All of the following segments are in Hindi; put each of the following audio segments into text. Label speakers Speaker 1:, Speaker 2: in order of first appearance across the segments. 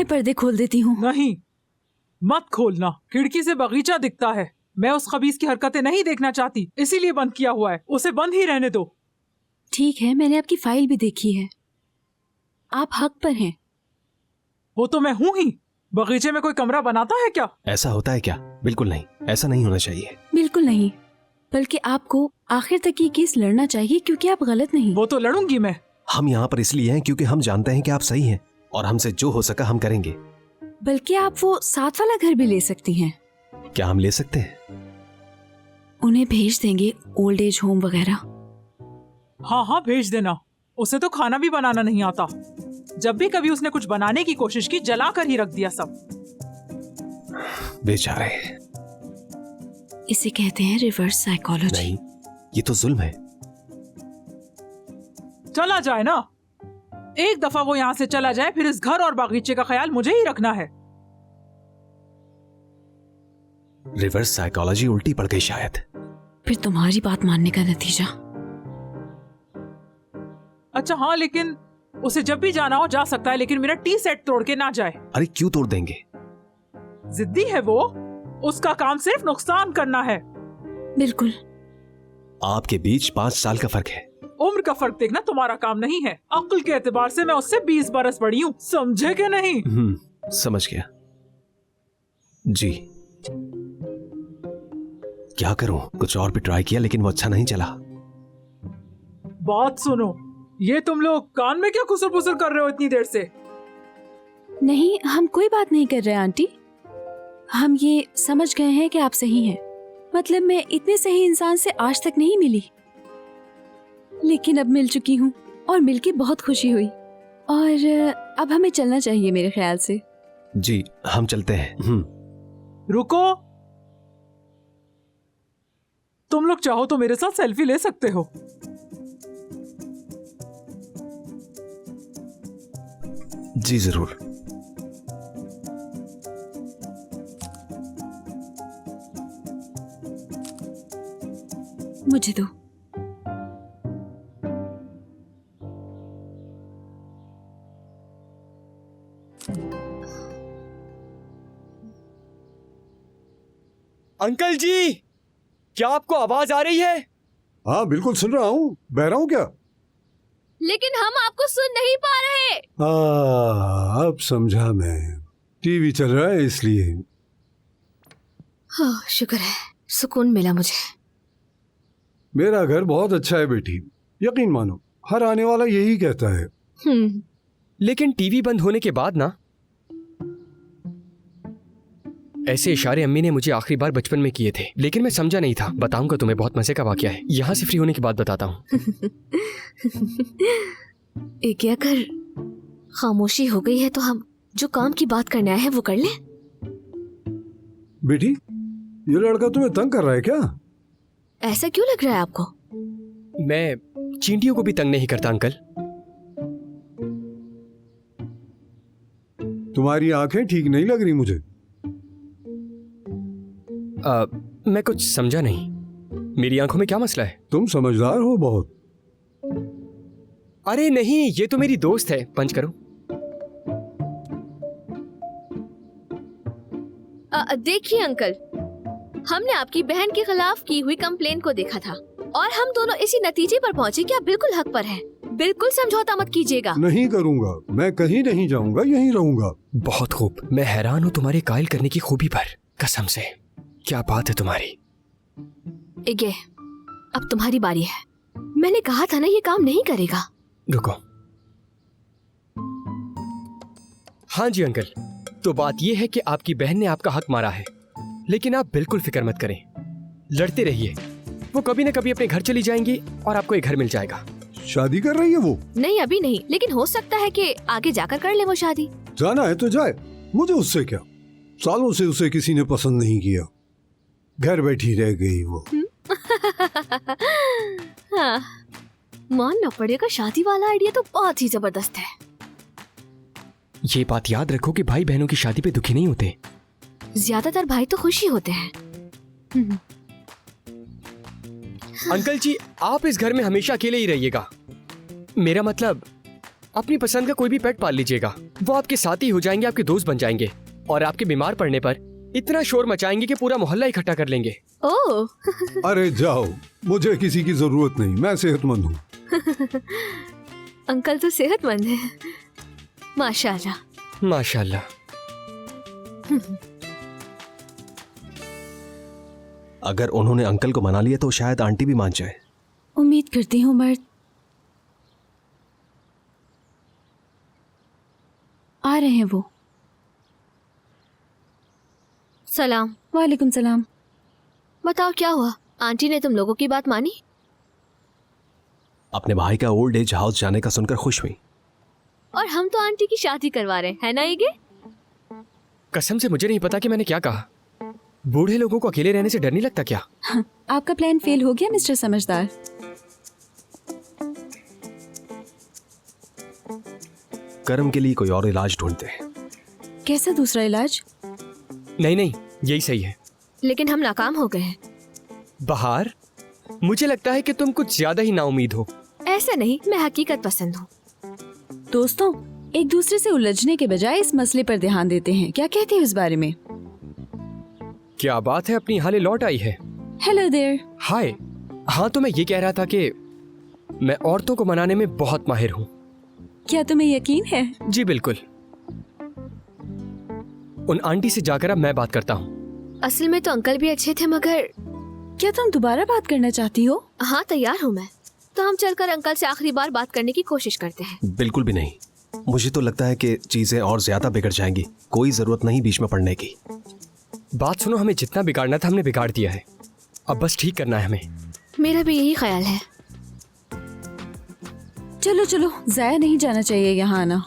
Speaker 1: मैं पर्दे खोल देती हूँ।
Speaker 2: नहीं, मत खोलना। खिड़की से बगीचा दिखता है। मैं उस खबीस की हरकतें नहीं देखना चाहती, इसीलिए बंद किया हुआ है। उसे बंद ही रहने दो।
Speaker 1: ठीक है, मैंने आपकी फाइल भी देखी है। आप हक पर हैं।
Speaker 2: वो तो मैं हूँ ही। बगीचे में कोई कमरा बनाता है क्या?
Speaker 3: ऐसा होता है क्या? बिल्कुल नहीं, ऐसा नहीं होना चाहिए।
Speaker 1: बिल्कुल नहीं, बल्कि आपको आखिर तक ये केस लड़ना चाहिए, क्योंकि आप गलत नहीं।
Speaker 2: वो तो लड़ूंगी मैं।
Speaker 3: हम यहाँ पर इसलिए हैं क्योंकि हम जानते हैं कि आप सही हैं और हमसे जो हो सका हम करेंगे।
Speaker 1: बल्कि आप वो साथ वाला घर भी ले सकती हैं।
Speaker 3: क्या हम ले सकते हैं?
Speaker 1: उन्हें भेज देंगे ओल्ड एज होम वगैरह।
Speaker 2: हाँ हाँ, भेज देना। उसे तो खाना भी बनाना नहीं आता। जब भी कभी उसने कुछ बनाने की कोशिश की, जला कर ही रख दिया सब।
Speaker 3: बेचारे।
Speaker 1: इसे कहते हैं रिवर्स साइकोलॉजी।
Speaker 3: नहीं, ये तो जुल्म है।
Speaker 2: चला जाए ना। एक दफा वो यहाँ से चला जाए, फिर इस घर और बागीचे का ख्याल मुझे ही रखना है।
Speaker 3: रिवर्स साइकोलॉजी उल्टी पड़ गई शायद।
Speaker 1: फिर तुम्हारी बात मानने का नतीजा।
Speaker 2: अच्छा हाँ, लेकिन उसे जब भी जाना हो जा सकता है, लेकिन मेरा टी सेट तोड़ के ना जाए।
Speaker 3: अरे क्यों तोड़ देंगे?
Speaker 2: जिद्दी है वो। उसका काम सिर्फ नुकसान करना है।
Speaker 1: बिल्कुल।
Speaker 3: आपके बीच 5 साल का फर्क है।
Speaker 2: उम्र का फर्क देखना तुम्हारा काम नहीं है। अक्ल के एतबार से मैं उससे 20 बरस बड़ी हूँ, समझे क्या नहीं?
Speaker 3: समझ गया जी। क्या करूं? कुछ और भी ट्राई किया लेकिन वो अच्छा नहीं चला।
Speaker 2: बात सुनो, ये तुम लोग कान में क्या खुसर पुसर कर रहे हो इतनी देर से?
Speaker 1: नहीं, हम कोई बात नहीं कर रहे आंटी। हम ये समझ गए हैं कि आप सही हैं। मतलब मैं इतने सही इंसान से आज तक नहीं मिली, लेकिन अब मिल चुकी हूँ और मिलके बहुत खुशी हुई। और अब हमें चलना चाहिए मेरे ख्याल से।
Speaker 3: जी, हम चलते हैं।
Speaker 2: रुको, तुम लोग चाहो तो मेरे साथ सेल्फी ले सकते हो।
Speaker 3: जी जरूर।
Speaker 1: मुझे दो।
Speaker 4: अंकल जी, क्या आपको आवाज आ रही है?
Speaker 5: हाँ बिल्कुल सुन रहा हूँ। बहरा हूँ क्या?
Speaker 1: लेकिन हम आपको सुन नहीं पा रहे।
Speaker 5: अब समझा मैं। टीवी चल रहा है इसलिए।
Speaker 1: हाँ, शुक्र है, सुकून मिला मुझे।
Speaker 5: मेरा घर बहुत अच्छा है बेटी, यकीन मानो। हर आने वाला यही कहता है।
Speaker 4: लेकिन टीवी बंद होने के बाद ना, ऐसे इशारे अम्मी ने मुझे आखिरी बार बचपन में किए थे, लेकिन मैं समझा नहीं था। बताऊंगा तुम्हें, बहुत मजे का वाकया है। यहाँ से फ्री होने के बाद बताता हूँ।
Speaker 6: एक अगर खामोशी हो गई है तो हम जो काम की बात करने आए हैं वो कर लें।
Speaker 5: बेटी, ये लड़का तुम्हें तंग कर रहा है क्या?
Speaker 6: ऐसा क्यों लग रहा है आपको?
Speaker 4: मैं चींटियों को भी तंग नहीं करता अंकल।
Speaker 5: तुम्हारी आंखें ठीक नहीं लग रही मुझे।
Speaker 4: मैं कुछ समझा नहीं। मेरी आंखों में क्या मसला है?
Speaker 5: तुम समझदार हो बहुत।
Speaker 4: अरे नहीं, ये तो मेरी दोस्त है। पंच करो।
Speaker 6: देखिए अंकल, हमने आपकी बहन के खिलाफ की हुई कंप्लेन को देखा था और हम दोनों इसी नतीजे पर पहुंचे कि आप बिल्कुल हक पर हैं। बिल्कुल समझौता मत कीजिएगा। नहीं
Speaker 5: करूंगा, मैं कहीं नहीं जाऊंगा, यहीं रहूंगा।
Speaker 4: बहुत खूब। मैं हैरान हूँ तुम्हारे कायल करने की खूबी पर, कसम से। क्या बात है तुम्हारी।
Speaker 6: ये अब तुम्हारी बारी है। मैंने कहा था ना, ये काम नहीं करेगा।
Speaker 4: रुको। हाँ जी अंकल, तो बात यह है कि आपकी बहन ने आपका हक मारा है, लेकिन आप बिल्कुल फिक्र मत करें। लड़ते रहिए। वो कभी न कभी अपने घर चली जाएंगी और आपको एक घर मिल जाएगा।
Speaker 5: शादी कर रही है वो?
Speaker 6: नहीं, अभी नहीं, लेकिन हो सकता है कि आगे जाकर कर ले वो शादी।
Speaker 5: जाना है तो जाए, मुझे उससे क्या। सालों से उसे किसी ने पसंद नहीं किया, घर बैठी रह गई वो।
Speaker 6: हाँ, मानना पड़ेगा, शादी वाला आइडिया तो बहुत ही जबरदस्त है।
Speaker 4: ये बात याद रखो कि भाई बहनों की शादी पे दुखी नहीं होते।
Speaker 6: ज्यादातर भाई तो खुशी होते हैं।
Speaker 4: अंकल जी, आप इस घर में हमेशा अकेले ही रहिएगा। मेरा मतलब, अपनी पसंद का कोई भी पेट पाल लीजिएगा। वो आपके साथी हो जाएंगे, आपके दोस्त बन जाएंगे और आपके बीमार पड़ने पर इतना शोर मचाएंगे कि पूरा मोहल्ला इकट्ठा कर लेंगे।
Speaker 6: ओह
Speaker 5: अरे जाओ, मुझे किसी की जरूरत नहीं, मैं सेहतमंद हूँ।
Speaker 6: अंकल तो सेहतमंद है, माशाल्लाह।
Speaker 4: माशाल्लाह।
Speaker 3: अगर उन्होंने अंकल को मना लिया तो शायद आंटी भी मान जाए।
Speaker 1: उम्मीद करती हूँ मर्द। आ रहे हैं वो।
Speaker 6: सलाम।
Speaker 1: वालेकुम सलाम।
Speaker 6: बताओ क्या हुआ? आंटी ने तुम लोगों की बात मानी?
Speaker 3: अपने भाई का ओल्ड एज हाउस जाने का सुनकर खुश हुई।
Speaker 6: और हम तो आंटी की शादी करवा रहे हैं, है ना ईगे?
Speaker 4: कसम से मुझे नहीं पता कि मैंने क्या कहा। बूढ़े लोगों को अकेले रहने से डर नहीं लगता क्या?
Speaker 1: आपका प्लान फेल हो गया मिस्टर समझदार।
Speaker 3: कर्म के लिए कोई और इलाज ढूंढते हैं।
Speaker 1: कैसा दूसरा इलाज?
Speaker 4: नहीं, यही सही है।
Speaker 6: लेकिन हम नाकाम हो गए हैं।
Speaker 4: बहार, मुझे लगता है कि तुम कुछ ज्यादा ही नाउमीद हो।
Speaker 6: ऐसा नहीं, मैं हकीकत पसंद हूँ।
Speaker 1: दोस्तों, एक दूसरे से उलझने के बजाय इस मसले पर ध्यान देते हैं। क्या कहते हैं इस बारे में?
Speaker 4: क्या बात है, अपनी हाले लौट आई है।
Speaker 1: Hello there.
Speaker 4: हाय। हाँ, तो मैं ये कह रहा था कि मैं औरतों को मनाने में बहुत माहिर हूँ।
Speaker 1: क्या तुम्हें यकीन है?
Speaker 4: जी बिल्कुल। उन आंटी से जाकर अब मैं बात करता हूँ।
Speaker 6: असल में तो अंकल भी अच्छे थे, मगर
Speaker 1: क्या तुम दोबारा बात करना चाहती हो?
Speaker 6: हाँ, तैयार हूँ मैं। तो हम चलकर अंकल से आखिरी बार बात करने की कोशिश करते हैं।
Speaker 3: बिल्कुल भी नहीं। मुझे तो लगता है कि चीजें और ज्यादा बिगड़ जाएंगी। कोई जरूरत नहीं बीच में पड़ने की।
Speaker 4: बात सुनो, हमें जितना बिगाड़ना था हमने बिगाड़ दिया है। अब बस ठीक करना है हमें।
Speaker 6: मेरा भी यही ख्याल है।
Speaker 1: चलो चलो, जाया नहीं जाना चाहिए यहाँ आना।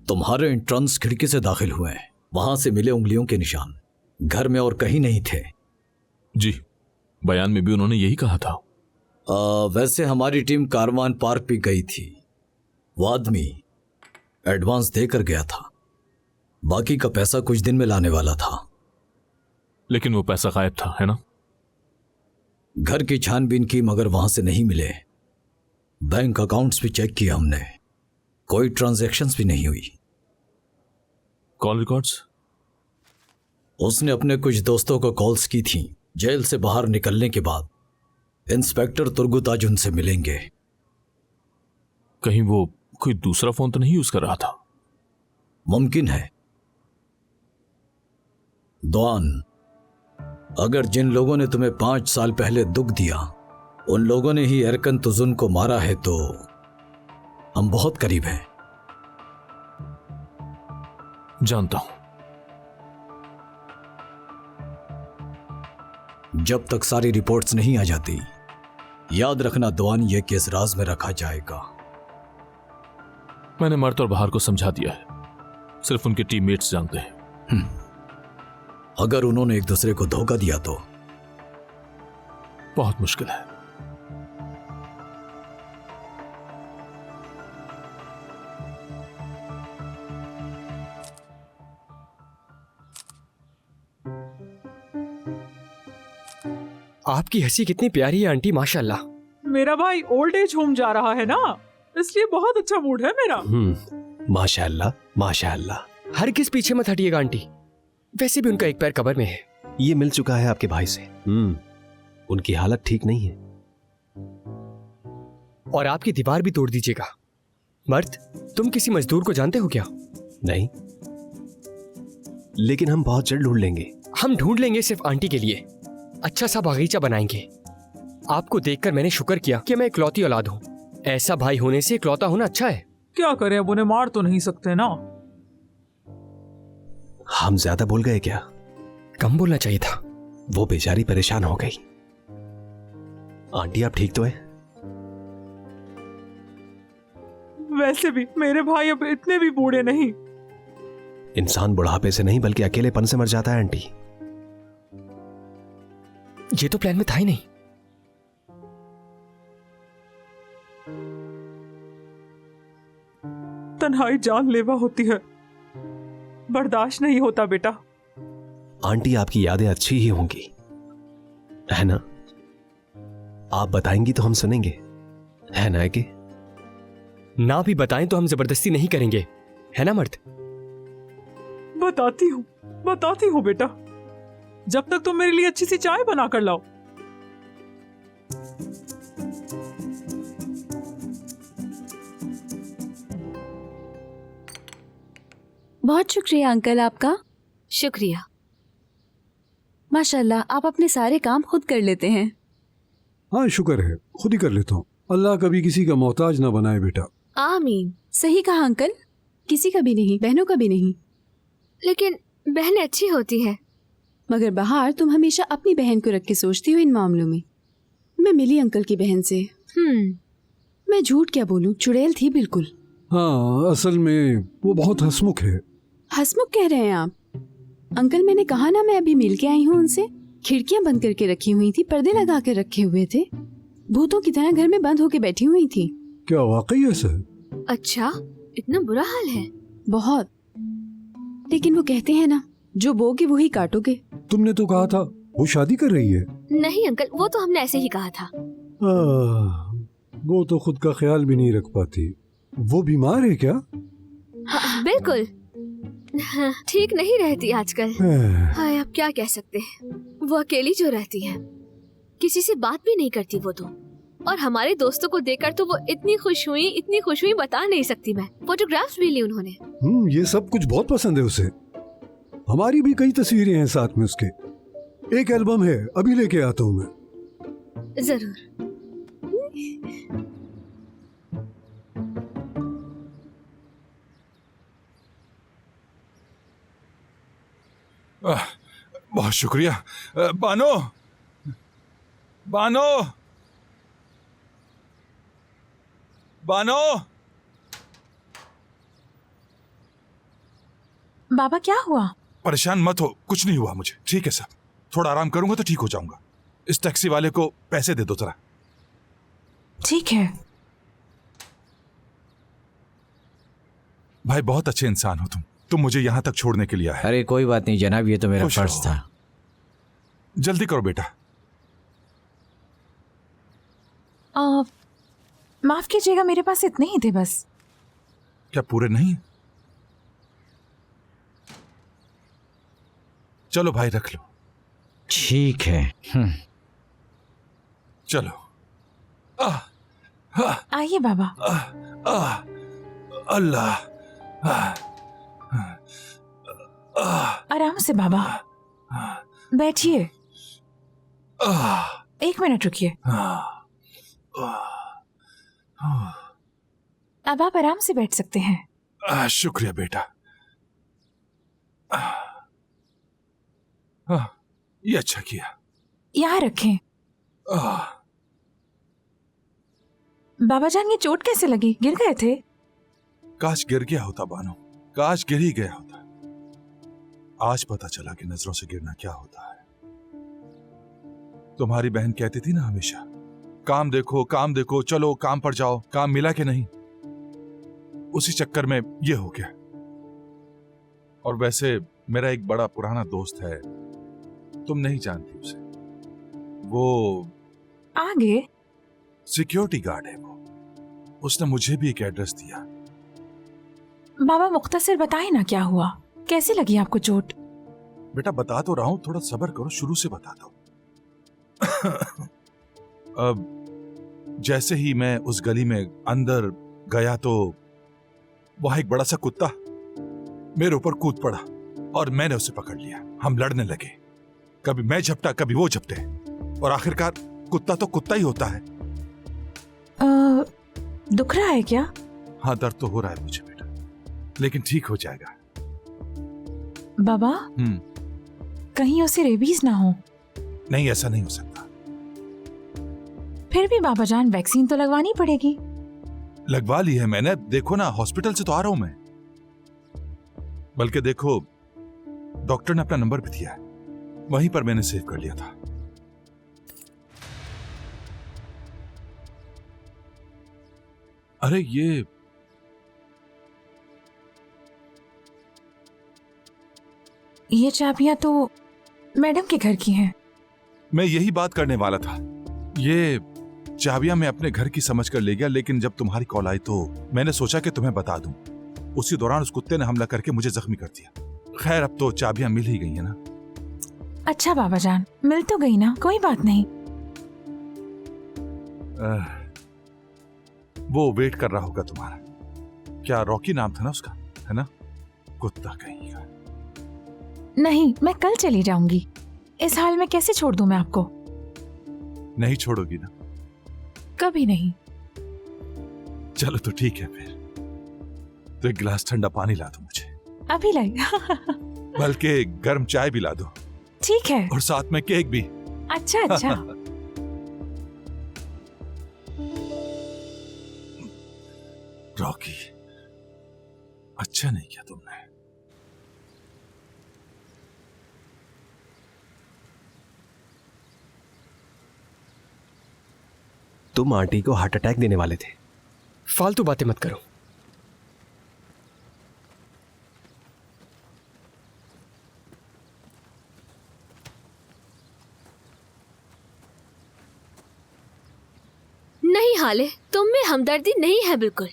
Speaker 7: तुम्हारे एंट्रेंस खिड़की से दाखिल हुए हैं। वहां से मिले उंगलियों के निशान। घर में और कहीं नहीं थे।
Speaker 8: जी, बयान में भी उन्होंने यही कहा था।
Speaker 7: वैसे हमारी टीम कारवान पार्क भी गई थी। वो आदमी एडवांस देकर गया था। बाकी का पैसा कुछ दिन में लाने वाला था।
Speaker 8: लेकिन वो पैसा गायब था, है ना?
Speaker 7: घर की छानबीन की मगर वहां से नहीं मिले। बैंक अकाउंट्स भी चेक किए हमने, कोई ट्रांजैक्शंस भी नहीं हुई।
Speaker 8: Call records?
Speaker 7: उसने अपने कुछ दोस्तों को कॉल्स की थी। जेल से बाहर निकलने के बाद इंस्पेक्टर तुर्गुताज उनसे मिलेंगे।
Speaker 8: कहीं वो कोई दूसरा फोन तो नहीं यूज कर रहा था?
Speaker 7: मुमकिन है। दुआन, अगर जिन लोगों ने तुम्हें 5 साल पहले दुख दिया उन लोगों ने ही एरकन तुजुन को मारा है तो हम बहुत करीब हैं।
Speaker 8: जानता हूं।
Speaker 7: जब तक सारी रिपोर्ट्स नहीं आ जाती, याद रखना दुआन, ये केस राज में रखा जाएगा।
Speaker 8: मैंने मर्द और बहार को समझा दिया है। सिर्फ उनके टीममेट्स जानते हैं।
Speaker 7: अगर उन्होंने एक दूसरे को धोखा दिया तो
Speaker 8: बहुत मुश्किल है।
Speaker 4: आपकी हंसी कितनी प्यारी है आंटी, माशाल्लाह।
Speaker 2: मेरा भाई ओल्ड एज होम जा रहा है ना, इसलिए बहुत अच्छा मूड है मेरा।
Speaker 3: माशाअल्लाह माशाअल्लाह।
Speaker 4: हर किस पीछे मत हटिएगा आंटी। वैसे भी उनका एक पैर कब्र में है।
Speaker 3: ये मिल चुका है आपके भाई से। उनकी हालत ठीक नहीं है।
Speaker 4: और आपकी दीवार भी तोड़ दीजिएगा। मर्द, तुम किसी मजदूर को जानते हो क्या?
Speaker 3: नहीं, लेकिन हम बहुत जल्द ढूंढ लेंगे।
Speaker 4: हम ढूंढ लेंगे सिर्फ आंटी के लिए। अच्छा सा बागीचा बनाएंगे। आपको देखकर मैंने शुक्र किया कि मैं इकलौती औलाद हूँ। ऐसा भाई होने से इकलौता होना अच्छा है।
Speaker 2: क्या करें, अब उन्हें मार तो नहीं सकते ना।
Speaker 3: हम ज्यादा बोल गए क्या?
Speaker 4: कम बोलना चाहिए था।
Speaker 3: वो बेचारी परेशान हो गई। आंटी आप ठीक तो है?
Speaker 2: वैसे भी मेरे भाई अब इतने भी बूढ़े नहीं।
Speaker 3: इंसान बुढ़ापे से नहीं बल्कि अकेलेपन से मर जाता है आंटी।
Speaker 4: ये तो प्लान में था ही नहीं।
Speaker 2: तन्हाई जानलेवा होती है, बर्दाश्त नहीं होता बेटा।
Speaker 3: आंटी आपकी यादें अच्छी ही होंगी, है ना? आप बताएंगी तो हम सुनेंगे, है ना कि?
Speaker 4: ना भी बताएं तो हम जबरदस्ती नहीं करेंगे, है ना मर्द?
Speaker 2: बताती हूँ बेटा, जब तक तुम मेरे लिए अच्छी सी चाय बना कर लाओ।
Speaker 1: बहुत शुक्रिया अंकल आपका।
Speaker 6: शुक्रिया।
Speaker 1: माशाल्लाह, आप अपने सारे काम खुद कर लेते हैं।
Speaker 5: हाँ शुक्र है, खुद ही कर लेता हूँ। अल्लाह कभी किसी का मोहताज ना बनाए बेटा।
Speaker 6: आमीन।
Speaker 1: सही कहा अंकल, किसी का भी नहीं, बहनों का भी नहीं।
Speaker 6: लेकिन बहनें अच्छी होती है।
Speaker 1: मगर बहार, तुम हमेशा अपनी बहन को रख के सोचती हो इन मामलों में। मैं मिली अंकल की बहन से। मैं झूठ क्या बोलूं, चुड़ैल थी बिल्कुल।
Speaker 5: हाँ असल में वो बहुत हंसमुख है।
Speaker 1: हंसमुख कह रहे हैं आप? अंकल मैंने कहा ना, मैं अभी मिल के आई हूँ उनसे। खिड़कियां बंद करके रखी हुई थी, पर्दे लगा कर रखे हुए थे, भूतों की तरह घर में बंद होके बैठी हुई थी।
Speaker 5: क्या वाकई ऐसा है?
Speaker 6: अच्छा, इतना बुरा हाल है?
Speaker 1: बहुत। लेकिन वो कहते हैं ना, जो बोगे वही काटोगे।
Speaker 5: तुमने तो कहा था वो शादी कर रही है।
Speaker 6: नहीं अंकल, वो तो हमने ऐसे ही कहा था।
Speaker 5: वो तो खुद का ख्याल भी नहीं रख पाती। वो बीमार है क्या?
Speaker 6: बिल्कुल ठीक नहीं रहती आजकल। हाय, अब क्या कह सकते हैं। वो अकेली जो रहती है, किसी से बात भी नहीं करती वो तो। और हमारे दोस्तों को देखकर तो वो इतनी खुश हुई बता नहीं सकती मैं। फोटोग्राफ्स भी ली उन्होंने।
Speaker 5: ये सब कुछ बहुत पसंद है उसे। हमारी भी कई तस्वीरें हैं साथ में उसके। एक एल्बम है, अभी लेके आता हूँ मैं।
Speaker 6: जरूर।
Speaker 9: बहुत शुक्रिया। बानो, बानो, बानो।
Speaker 10: बाबा क्या हुआ?
Speaker 9: परेशान मत हो, कुछ नहीं हुआ मुझे। ठीक है सब, थोड़ा आराम करूंगा तो ठीक हो जाऊंगा। इस टैक्सी वाले को पैसे दे दो जरा।
Speaker 10: ठीक है
Speaker 9: भाई, बहुत अच्छे इंसान हो तुम मुझे यहाँ तक छोड़ने के लिए आए।
Speaker 7: अरे कोई बात नहीं जनाब, ये तो मेरा
Speaker 9: खुश
Speaker 7: फर्ज
Speaker 9: रहो।
Speaker 7: था।
Speaker 9: जल्दी करो बेटा।
Speaker 10: माफ कीजिएगा, मेरे पास इतने ही थे बस।
Speaker 9: क्या पूरे नहीं? चलो भाई, रख लो।
Speaker 7: ठीक है।
Speaker 9: चलो।
Speaker 10: आइए बाबा।
Speaker 9: अल्लाह।
Speaker 10: आराम से बाबा, बैठिए। एक मिनट रुकिए। अब आप आराम से बैठ सकते हैं।
Speaker 9: शुक्रिया बेटा। ये अच्छा किया।
Speaker 10: यहाँ रखें। बाबा जान, ये चोट कैसे लगी? गिर गए थे?
Speaker 9: काश गिर गया होता बानो, काश गिर ही गया होता। आज पता चला कि नजरों से गिरना क्या होता है। तुम्हारी बहन कहती थी ना हमेशा, काम देखो, चलो काम पर जाओ। काम मिला कि नहीं, उसी चक्कर में ये हो गया। और वैसे मेरा एक बड़ा पुराना दोस्त है, तुम नहीं जानती उसे। वो
Speaker 10: आगे
Speaker 9: सिक्योरिटी गार्ड है। उसने मुझे भी एक एड्रेस दिया।
Speaker 10: बाबा मुख्तसर बताए ना क्या हुआ, कैसे लगी आपको चोट?
Speaker 9: बेटा बता तो रहा हूं, थोड़ा सब्र करो, शुरू से बताता हूं। अब जैसे ही मैं उस गली में अंदर गया तो वहां एक बड़ा सा कुत्ता मेरे ऊपर कूद पड़ा और मैंने उसे पकड़ लिया। हम लड़ने लगे, कभी मैं झपटा कभी वो झपटे, और आखिरकार कुत्ता तो कुत्ता ही होता है।
Speaker 10: दुख रहा है क्या?
Speaker 9: हाँ, दर्द तो हो रहा है मुझे बेटा, लेकिन ठीक हो जाएगा।
Speaker 10: बाबा, कहीं उसे रेबीज ना हो?
Speaker 9: नहीं, ऐसा नहीं हो सकता।
Speaker 10: फिर भी बाबा जान, वैक्सीन तो लगवानी पड़ेगी।
Speaker 9: लगवा ली है मैंने, देखो ना, हॉस्पिटल से तो आ रहा हूं मैं। बल्कि देखो, डॉक्टर ने अपना नंबर भी दिया है, वहीं पर मैंने सेव कर लिया था। अरे
Speaker 10: ये चाबियां तो मैडम के घर की हैं।
Speaker 9: मैं यही बात करने वाला था। ये चाबियां मैं अपने घर की समझ कर ले गया, लेकिन जब तुम्हारी कॉल आई तो मैंने सोचा कि तुम्हें बता दूं। उसी दौरान उस कुत्ते ने हमला करके मुझे जख्मी कर दिया। खैर, अब तो चाबियां मिल ही गई है ना।
Speaker 10: अच्छा बाबा जान, मिल तो गई ना, कोई बात नहीं।
Speaker 9: वो वेट कर रहा होगा तुम्हारा। क्या रॉकी नाम था ना उसका, है ना? कुत्ता कहीं का।
Speaker 10: नहीं, मैं कल चली जाऊंगी। इस हाल में कैसे छोड़ दूं मैं आपको?
Speaker 9: नहीं छोड़ोगी ना?
Speaker 10: कभी नहीं।
Speaker 9: चलो तो ठीक है फिर। तो एक गिलास ठंडा पानी ला दो मुझे।
Speaker 10: अभी लाई।
Speaker 9: बल्कि गर्म चाय भी ला दो।
Speaker 10: ठीक है।
Speaker 9: और साथ में केक भी।
Speaker 10: अच्छा अच्छा।
Speaker 9: रॉकी, अच्छा नहीं किया तुमने।
Speaker 3: तुम आंटी को हार्ट अटैक देने वाले थे।
Speaker 4: फालतू बातें मत करो।
Speaker 6: नहीं हाले, तुम में हमदर्दी नहीं है बिल्कुल।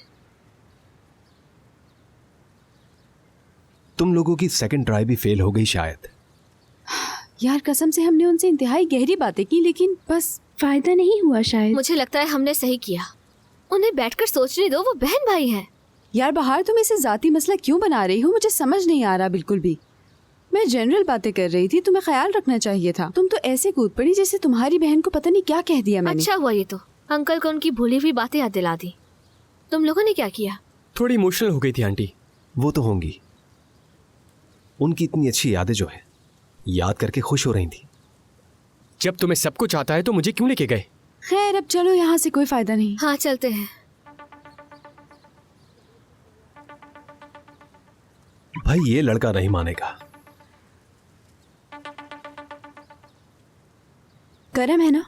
Speaker 3: तुम लोगों की सेकंड ट्राई भी फेल हो गई शायद।
Speaker 1: यार कसम से हमने उनसे इंतहाई गहरी बातें की, लेकिन बस फायदा नहीं हुआ शायद।
Speaker 6: मुझे लगता है हमने सही किया। उन्हें बैठकर सोचने दो, वो बहन भाई हैं।
Speaker 1: यार बाहर तुम इसे जाती मसला क्यों बना रही हो? मुझे समझ नहीं आ रहा बिल्कुल भी। मैं जनरल बातें कर रही थी, तुम्हें ख्याल रखना चाहिए था। तुम तो ऐसे कूद पड़ी जैसे तुम्हारी बहन को पता नहीं क्या कह दिया मैंने।
Speaker 6: अच्छा हुआ ये तो, अंकल को उनकी भूली हुई बातें याद दिला दी। तुम लोगों ने क्या किया?
Speaker 4: थोड़ी इमोशनल हो गई थी आंटी।
Speaker 3: वो तो होंगी। उनकी इतनी अच्छी यादें जो है, याद करके खुश हो रही थी।
Speaker 4: जब तुम्हें सब कुछ आता है तो मुझे क्यों लेके गए?
Speaker 1: खैर अब चलो, यहाँ से कोई फायदा नहीं।
Speaker 6: हाँ चलते हैं।
Speaker 3: भाई ये लड़का नहीं मानेगा।
Speaker 1: करम है ना?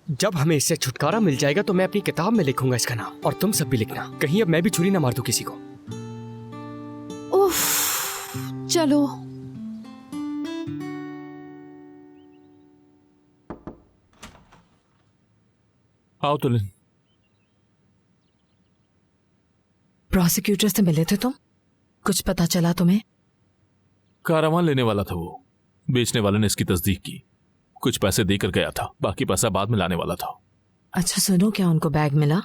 Speaker 4: जब हमें इससे छुटकारा मिल जाएगा तो मैं अपनी किताब में लिखूंगा इसका नाम, और तुम सब भी लिखना। कहीं अब मैं भी छुरी ना मार दूं किसी को।
Speaker 1: उफ, चलो।
Speaker 8: आओ तुलिन।
Speaker 11: प्रोसिक्यूटर से मिले थे तुम? कुछ पता चला तुम्हें?
Speaker 8: कारवां लेने वाला था वो। बेचने वाले ने इसकी तस्दीक की। कुछ पैसे देकर गया था, बाकी पैसा बाद में लाने वाला था।
Speaker 11: अच्छा सुनो, क्या उनको बैग मिला?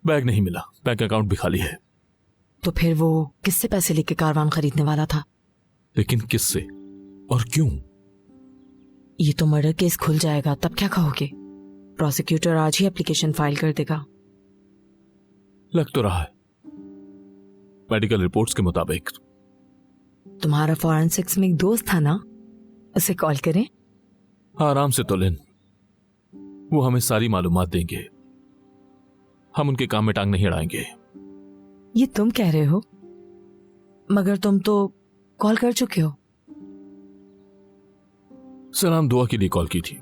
Speaker 8: बैग नहीं मिला, बैंक अकाउंट भी खाली है।
Speaker 11: तो फिर वो किससे पैसे लेके कारवान खरीदने वाला था?
Speaker 8: लेकिन किससे और क्यों?
Speaker 11: ये तो मर्डर केस खुल जाएगा, तब क्या कहोगे? प्रोसिक्यूटर आज ही एप्लीकेशन फाइल कर देगा।
Speaker 8: लग तो रहा है। मेडिकल रिपोर्ट्स के मुताबिक।
Speaker 11: तुम्हारा फॉरेंसिक्स में एक दोस्त था ना, उसे कॉल करें?
Speaker 8: आराम से तुलिन, वो हमें सारी मालूमात देंगे। हम उनके काम में टांग नहीं अड़ाएंगे।
Speaker 11: ये तुम कह रहे हो, मगर तुम तो कॉल कर चुके हो।
Speaker 8: सलाम दुआ के लिए कॉल की थी।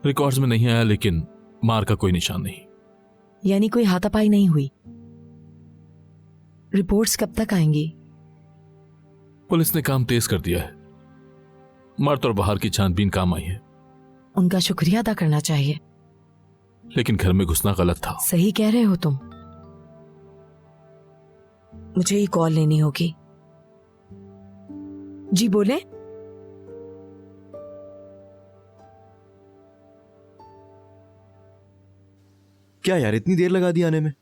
Speaker 8: रिकॉर्ड्स में नहीं आया, लेकिन मार का कोई निशान नहीं।
Speaker 11: यानी कोई हाथापाई नहीं हुई। रिपोर्ट्स कब तक आएंगी?
Speaker 8: पुलिस ने काम तेज कर दिया है। मर्द और बाहर की छानबीन काम आई है।
Speaker 11: उनका शुक्रिया अदा करना चाहिए।
Speaker 8: लेकिन घर में घुसना गलत था।
Speaker 11: सही कह रहे हो तुम। मुझे ये कॉल लेनी होगी। जी बोले।
Speaker 12: क्या यार, इतनी देर लगा दी आने में?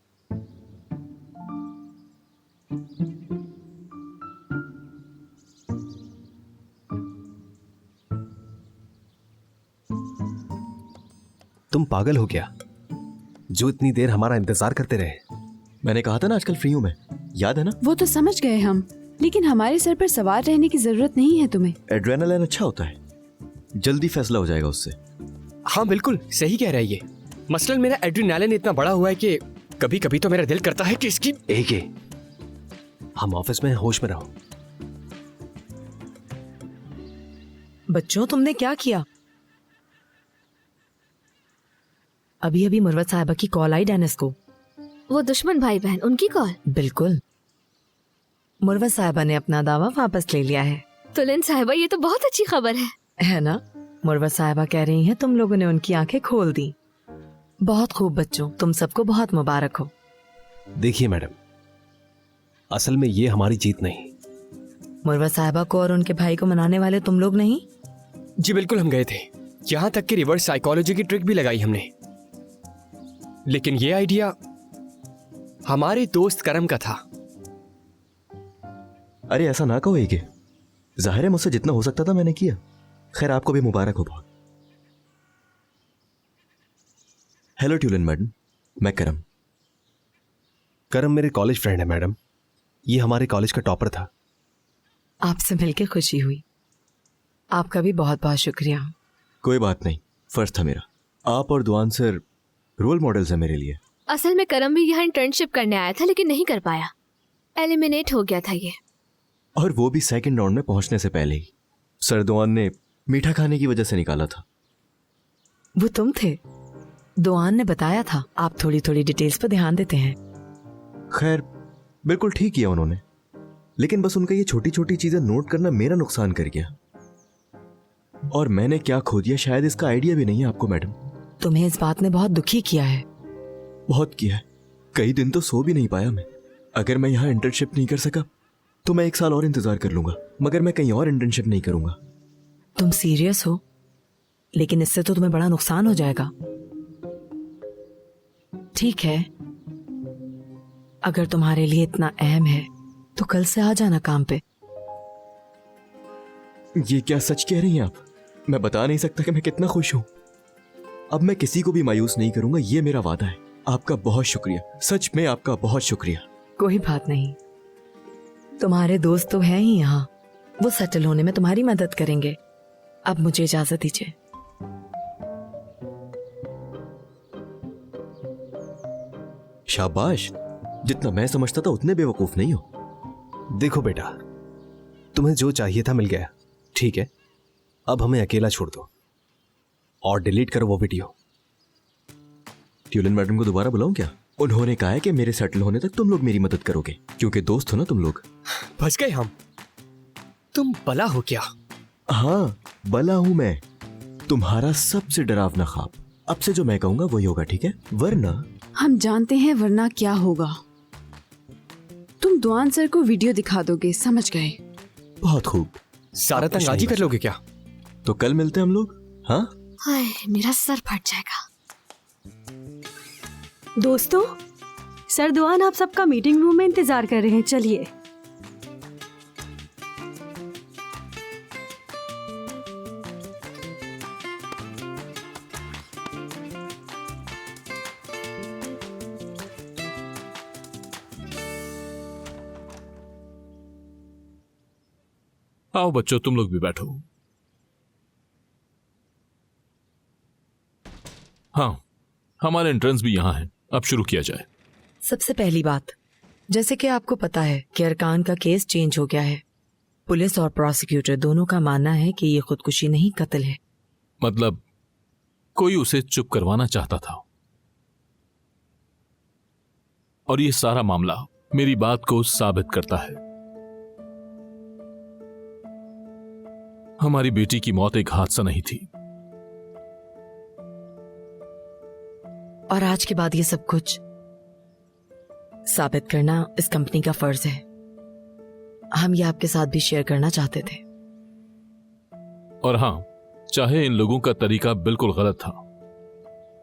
Speaker 3: तुम पागल हो क्या जो इतनी देर हमारा इंतजार करते रहे?
Speaker 12: मैंने कहा था ना आजकल फ्री हूं मैं, याद है ना?
Speaker 1: वो तो समझ गए हम, लेकिन हमारे सर पर सवार रहने की जरूरत नहीं है तुम्हें।
Speaker 12: एड्रेनालिन अच्छा होता है, जल्दी फैसला हो जाएगा उससे।
Speaker 4: हाँ बिल्कुल सही कह रहा है ये। मसलन मेरा एड्रेनालिन इतना बड़ा हुआ है कि कभी कभी तो मेरा दिल करता है कि इसकी
Speaker 3: एक हम ऑफिस में होश में रहो।
Speaker 11: बच्चों तुमने क्या किया? अभी अभी मुरवत साहिबा की कॉल आई डेनिस को।
Speaker 6: वो दुश्मन भाई बहन, उनकी कॉल?
Speaker 11: बिल्कुल। मुरवत साहिबा ने अपना दावा वापस ले लिया है।
Speaker 6: तुलिन साहिबा, ये तो बहुत अच्छी खबर है
Speaker 11: ना? मुरवा साहिबा कह रही हैं तुम लोगों ने उनकी आंखें खोल दी। बहुत खूब बच्चों, तुम सबको बहुत मुबारक हो।
Speaker 3: देखिए मैडम, असल में ये हमारी जीत नहीं।
Speaker 11: मुरवा साहिबा को और उनके भाई को मनाने वाले तुम लोग नहीं?
Speaker 4: जी बिल्कुल, हम गए थे। यहां तक कि रिवर्स साइकोलॉजी की ट्रिक भी लगाई हमने। लेकिन ये आइडिया हमारे दोस्त करम का था।
Speaker 12: अरे ऐसा ना कहो एके, जाहिर है मुझसे जितना हो सकता था मैंने किया। खैर आपको भी मुबारक हो बहुत। हेलो ट्यूलिन मैडम, मैं करम।
Speaker 3: करम मेरे कॉलेज फ्रेंड है मैडम। ये हमारे कॉलेज का टॉपर था।
Speaker 11: आपसे मिलकर खुशी हुई। आपका भी बहुत बहुत शुक्रिया।
Speaker 12: कोई बात नहीं, फर्ज था मेरा। आप और दुआन सर रोल मॉडल्स हैं मेरे लिए।
Speaker 6: असल में करम भी यहाँ इंटर्नशिप करने आया था लेकिन नहीं कर पाया, एलिमिनेट हो गया था ये।
Speaker 12: और वो भी सेकंड राउंड में पहुंचने से पहले ही। सर दुआन ने मीठा खाने की वजह से निकाला था।
Speaker 11: वो तुम थे? दुआन ने बताया था। आप थोड़ी थोड़ी डिटेल्स पर ध्यान देते हैं।
Speaker 12: खैर बिल्कुल ठीक किया उन्होंने, लेकिन बस उनका ये छोटी छोटी चीजें नोट करना मेरा नुकसान कर गया। और मैंने क्या खो दिया शायद इसका आइडिया भी नहीं है आपको मैडम।
Speaker 11: तुम्हें इस बात ने बहुत दुखी किया है।
Speaker 12: बहुत किया है। कई दिन तो सो भी नहीं पाया मैं। अगर मैं यहाँ इंटर्नशिप नहीं कर सका तो मैं 1 साल और इंतजार कर लूंगा, मगर मैं कहीं और इंटर्नशिप नहीं करूंगा।
Speaker 11: तुम सीरियस हो? लेकिन इससे तो तुम्हें बड़ा नुकसान हो जाएगा। ठीक है, अगर तुम्हारे लिए इतना अहम है तो कल से आ जाना काम पे।
Speaker 12: ये क्या सच कह रही हैं आप? मैं बता नहीं सकता कि मैं कितना खुश हूं। अब मैं किसी को भी मायूस नहीं करूंगा, ये मेरा वादा है। आपका बहुत शुक्रिया, सच में आपका बहुत शुक्रिया।
Speaker 11: कोई बात नहीं, तुम्हारे दोस्त तो हैं ही यहाँ। वो सेटल होने में तुम्हारी मदद करेंगे। अब मुझे इजाजत दीजिए।
Speaker 12: शाबाश, जितना मैं समझता था उतने बेवकूफ नहीं हो।
Speaker 3: देखो बेटा, तुम्हें जो चाहिए था मिल गया, ठीक है? अब हमें अकेला छोड़ दो और डिलीट करो वो वीडियो।
Speaker 12: ट्यूलिन मैडम को दोबारा बुलाऊं क्या? उन्होंने कहा है कि मेरे सेटल होने तक तुम लोग मेरी मदद करोगे, क्योंकि दोस्त हो ना तुम लोग।
Speaker 4: फंस गए हम। तुम बला हो क्या?
Speaker 12: हाँ, बला हूं मैं, तुम्हारा सबसे डरावना ख्वाब। अब से जो मैं कहूंगा वही होगा, ठीक है? वरना
Speaker 1: हम जानते हैं वरना क्या होगा। तुम दुआन सर को वीडियो दिखा दोगे, समझ गए?
Speaker 12: बहुत खूब।
Speaker 4: सारा तंग आज ही कर लोगे क्या?
Speaker 12: तो कल मिलते हैं हम लोग। हाँ,
Speaker 6: हाय, मेरा सर फट जाएगा।
Speaker 13: दोस्तों, सर दुआन आप सबका मीटिंग रूम में इंतजार कर रहे हैं, चलिए।
Speaker 8: आओ बच्चों, तुम लोग भी बैठो। हाँ, हमारे एंट्रेंस भी यहाँ है। अब शुरू किया जाए।
Speaker 11: सबसे पहली बात, जैसे कि आपको पता है कि अरकान का केस चेंज हो गया है। पुलिस और प्रोसिक्यूटर दोनों का मानना है कि ये खुदकुशी नहीं, कत्ल है।
Speaker 8: मतलब कोई उसे चुप करवाना चाहता था, और ये सारा मामला मेरी बात को साबित करता है। हमारी बेटी की मौत एक हादसा नहीं थी,
Speaker 11: और आज के बाद ये सब कुछ साबित करना इस कंपनी का फर्ज है। हम ये आपके साथ भी शेयर करना चाहते थे।
Speaker 8: और हां, चाहे इन लोगों का तरीका बिल्कुल गलत था,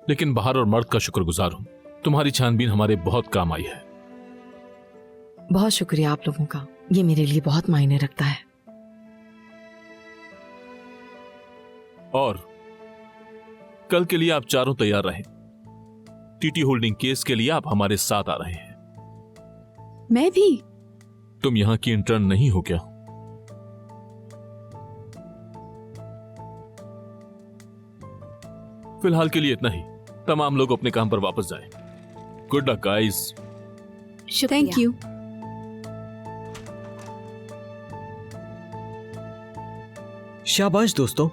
Speaker 8: लेकिन बहार और मर्द का शुक्रगुजार हूं। तुम्हारी छानबीन हमारे बहुत काम आई है।
Speaker 11: बहुत शुक्रिया आप लोगों का, ये मेरे लिए बहुत मायने रखता है।
Speaker 8: और कल के लिए आप चारों तैयार रहें। टीटी होल्डिंग केस के लिए आप हमारे साथ आ रहे हैं।
Speaker 1: मैं भी।
Speaker 8: तुम यहां की इंटर्न नहीं हो क्या? फिलहाल के लिए इतना ही। तमाम लोग अपने काम पर वापस जाएं। Good luck guys.
Speaker 1: Thank you.
Speaker 4: शाबाश दोस्तों,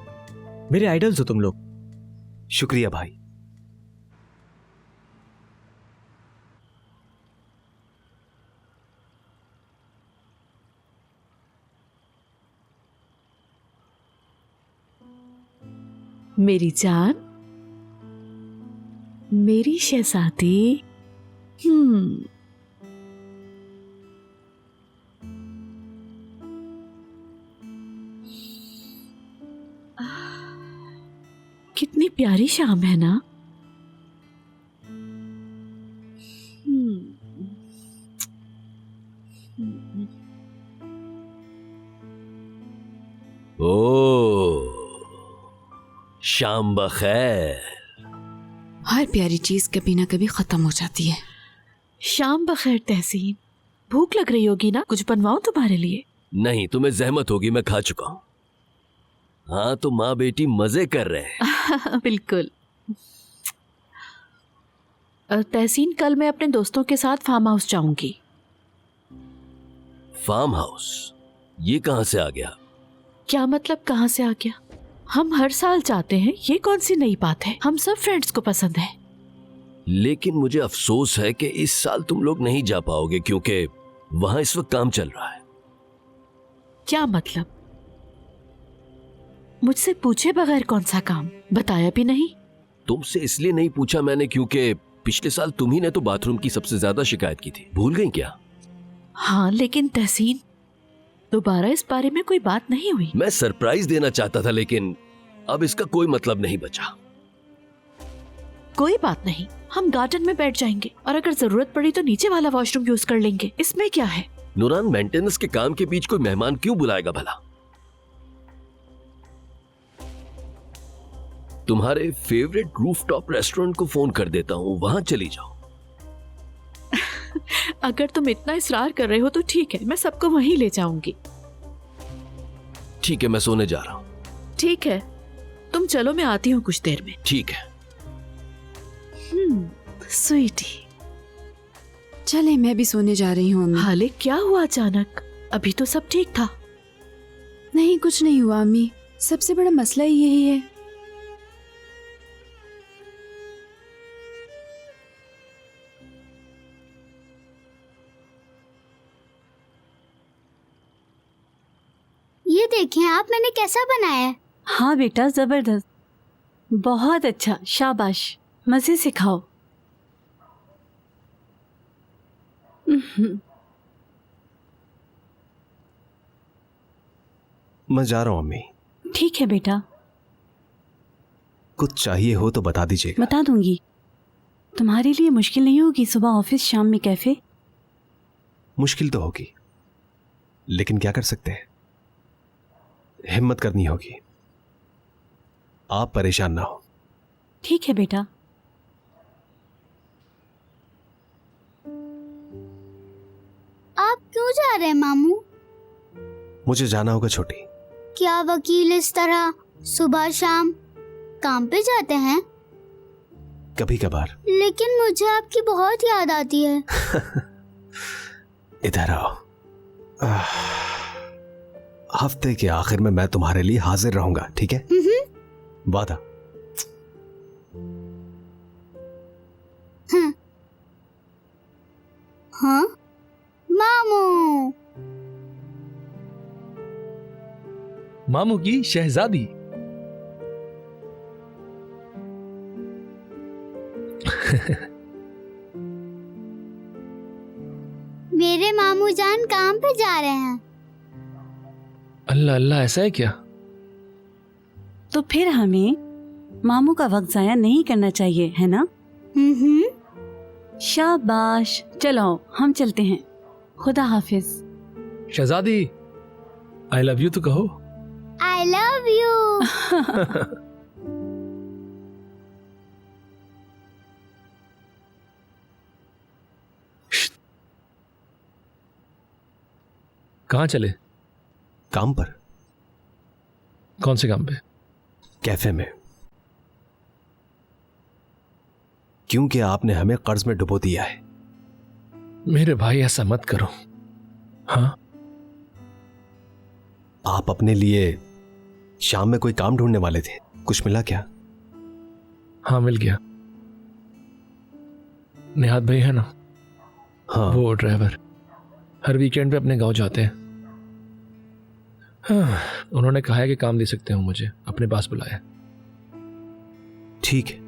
Speaker 4: मेरे आइडल्स हो तुम लोग।
Speaker 3: शुक्रिया भाई।
Speaker 1: मेरी जान, मेरी शहजादी। कितनी प्यारी शाम है ना।
Speaker 14: ओ, शाम बखैर।
Speaker 1: हर प्यारी चीज कभी ना कभी खत्म हो जाती है। शाम बखैर तहसीन। भूख लग रही होगी ना, कुछ बनवाऊं तुम्हारे लिए?
Speaker 14: नहीं, तुम्हें जहमत होगी, मैं खा चुका हूं। हाँ, तो माँ बेटी मजे कर रहे हैं।
Speaker 1: बिल्कुल। तहसीन, कल मैं अपने दोस्तों के साथ फार्म हाउस जाऊंगी।
Speaker 14: Farm house? ये कहाँ से आ गया?
Speaker 1: क्या मतलब कहाँ से आ गया? हम हर साल जाते हैं, ये कौन सी नई बात है? हम सब फ्रेंड्स को पसंद है।
Speaker 14: लेकिन मुझे अफसोस है कि इस साल तुम लोग नहीं जा पाओगे क्योंकि वहां इस वक्त काम चल रहा है।
Speaker 1: क्या मतलब? मुझसे पूछे बगैर कौन सा काम? बताया भी नहीं।
Speaker 14: तुमसे इसलिए नहीं पूछा मैंने क्योंकि पिछले साल तुम ही ने तो बाथरूम की सबसे ज्यादा शिकायत की थी। भूल गई क्या?
Speaker 1: हाँ, लेकिन तहसीन, दोबारा इस बारे में कोई बात नहीं हुई।
Speaker 14: मैं सरप्राइज देना चाहता था लेकिन अब इसका कोई मतलब नहीं बचा।
Speaker 1: कोई बात नहीं, हम गार्डन में बैठ जाएंगे और अगर जरूरत पड़ी तो नीचे वाला वॉशरूम यूज कर लेंगे। इसमें क्या है?
Speaker 14: नूरान, मेंटेनेंस के काम के बीच कोई मेहमान क्यों बुलाएगा भला? तुम्हारे फेवरेट रूफटॉप रेस्टोरेंट को फोन कर देता हूँ, वहां चली जाओ।
Speaker 1: अगर तुम इतना इसरार कर रहे हो तो ठीक है, मैं सबको वहीं ले जाऊंगी।
Speaker 14: ठीक है, मैं सोने जा रहा हूँ।
Speaker 1: ठीक है, तुम चलो, मैं आती हूँ कुछ देर में।
Speaker 14: ठीक है।
Speaker 1: स्वीटी।
Speaker 15: चले, मैं भी सोने जा रही हूँ।
Speaker 1: हाले, क्या हुआ अचानक? अभी तो सब ठीक था।
Speaker 15: नहीं, कुछ नहीं हुआ अम्मी। सबसे बड़ा मसला ही यही है।
Speaker 16: ये देखें आप, मैंने कैसा बनाया है।
Speaker 13: हाँ बेटा, जबरदस्त, बहुत अच्छा, शाबाश, मजे से खाओ।
Speaker 3: मैं जा रहा हूँ अम्मी।
Speaker 13: ठीक है बेटा।
Speaker 3: कुछ चाहिए हो तो बता दीजिएगा।
Speaker 13: बता दूंगी। तुम्हारे लिए मुश्किल नहीं होगी? सुबह ऑफिस, शाम में कैफे।
Speaker 3: मुश्किल तो होगी, लेकिन क्या कर सकते हैं, हिम्मत करनी होगी। आप परेशान ना हो।
Speaker 13: ठीक है बेटा।
Speaker 16: आप क्यों जा रहे हैं मामू?
Speaker 3: मुझे जाना होगा छोटी।
Speaker 16: क्या वकील इस तरह सुबह शाम काम पे जाते हैं?
Speaker 3: कभी कभार।
Speaker 16: लेकिन मुझे आपकी बहुत याद आती है।
Speaker 3: इधर आओ। हफ्ते के आखिर में मैं तुम्हारे लिए हाजिर रहूंगा, ठीक है? वादा।
Speaker 16: हाँ मामू।
Speaker 4: मामू की शहजादी।
Speaker 16: मेरे मामू जान काम पे जा रहे हैं।
Speaker 4: अल्लाह अल्लाह, ऐसा है क्या?
Speaker 13: तो फिर हमें मामू का वक्त जाया नहीं करना चाहिए, है ना? शाबाश, चलो हम चलते हैं। खुदा हाफिज।
Speaker 4: शहजादी, आई लव यू तो कहो।
Speaker 16: I love you.
Speaker 4: कहाँ चले?
Speaker 3: काम पर।
Speaker 4: कौन से काम पे?
Speaker 3: कैफे में। क्योंकि आपने हमें कर्ज में डुबो दिया है।
Speaker 4: मेरे भाई, ऐसा मत करो। हाँ,
Speaker 3: आप अपने लिए शाम में कोई काम ढूंढने वाले थे, कुछ मिला क्या?
Speaker 4: हाँ, मिल गया। निहाद भाई है ना?
Speaker 3: हाँ।
Speaker 4: वो ड्राइवर हर वीकेंड पे अपने गांव जाते हैं। हाँ, उन्होंने कहा है कि काम दे सकते हो मुझे, अपने पास बुलाया।
Speaker 3: ठीक है,